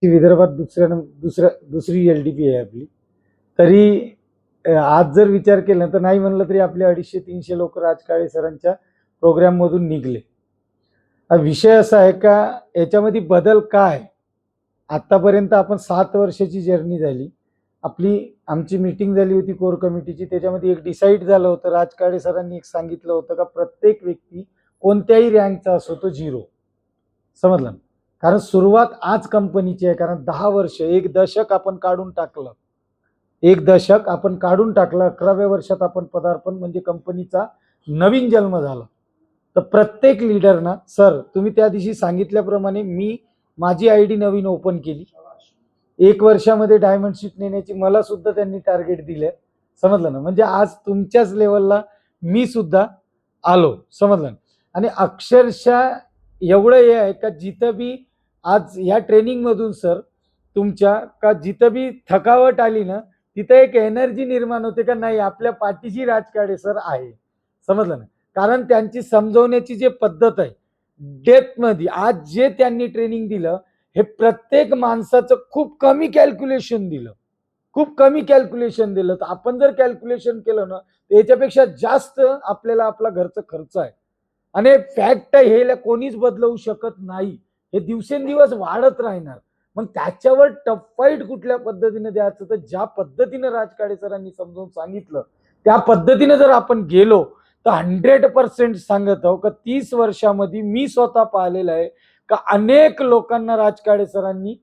ती विदर्भात दुसरी LDP आहे आपली. तरी आज जर विचार केला तर नाही म्हणलं तरी आपले 250-300 लोक राजकाळे सरांच्या प्रोग्राम मधून निघले. विषय असा आहे का याच्यामध्ये बदल काय? आतापर्यंत आपण 7 वर्षाची जर्नी झाली. आमची मीटिंग झाली होती कोर कमिटीची. त्याच्यामध्ये एक डिसाईड झालं होतं. राजकाळे सरांनी एक सांगितलं होतं का प्रत्येक व्यक्ती कोणत्याही रँकचा असो तो 0. समजलं? कारण सुरुवात आज कंपनीची आहे. कारण 10 वर्ष, एक दशक आपण काढून टाकलं. 11व्या वर्षात आपण पदार्पण म्हणजे कंपनीचा नवीन जन्म झाला. तर प्रत्येक लीडरना सर तुम्ही त्या दिवशी सांगितल्याप्रमाणे मी माझी ID नवीन ओपन केली. 1 वर्षामध्ये डायमंड शीट नेण्याची मला सुद्धा त्यांनी टार्गेट दिले. समजलं ना? म्हणजे आज तुमच्याच लेवलला मी सुद्धा आलो. समजलं? आणि अक्षरशः एवढं हे आहे का जिथं बी आज या ट्रेनिंग मधून सर तुमच्या का जिथं बी थकावट आली ना तिथं एक एनर्जी निर्माण होते का नाही आपल्या पाठीशी राजकाळे सर आहे. समजलं ना? कारण त्यांची समजवण्याची जी पद्धत आहे डेप्थ मध्ये आज जे त्यांनी ट्रेनिंग दिलं हे प्रत्येक माणसाचं खूप कमी कॅल्क्युलेशन दिलं. तर आपण जर कॅल्क्युलेशन केलं ना तर याच्यापेक्षा जास्त आपल्याला आपला घरचा खर्च आहे. आणि फॅक्ट हे कोणीच बदलवू शकत नाही. हे दिवसेंदिवस वाढत राहणार. मग त्याच्यावर टफ फाईट कुठल्या पद्धतीने द्यायचं तर ज्या पद्धतीने राजकाळे सरांनी समजावून सांगितलं त्या पद्धतीने जर आपण गेलो तर 100% सांगत आहो का 30 वर्षामध्ये मी स्वतः पाहिलेलं आहे का अनेक लोकांना राजकाळे सरांनी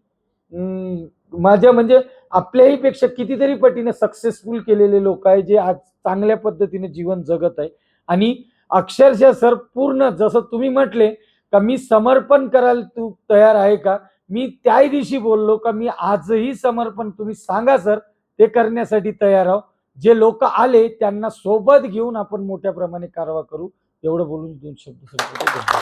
माझ्या म्हणजे आपल्याही पेक्षा कितीतरी पटीने सक्सेसफुल केलेले लोक आहे जे आज चांगल्या पद्धतीने जीवन जगत आहे. आणि अक्षरशः सर पूर्ण जसं तुम्ही म्हटले का मी समर्पण करायला तू तयार आहे का? मी त्या दिवशी बोललो का मी आजही समर्पण तुम्ही सांगा सर ते करण्यासाठी तयार आहो. जे लोक आले त्यांना सोबत घेऊन आपण मोठ्या प्रमाणे कारवाई करू. एवढं बोलून 2 शब्द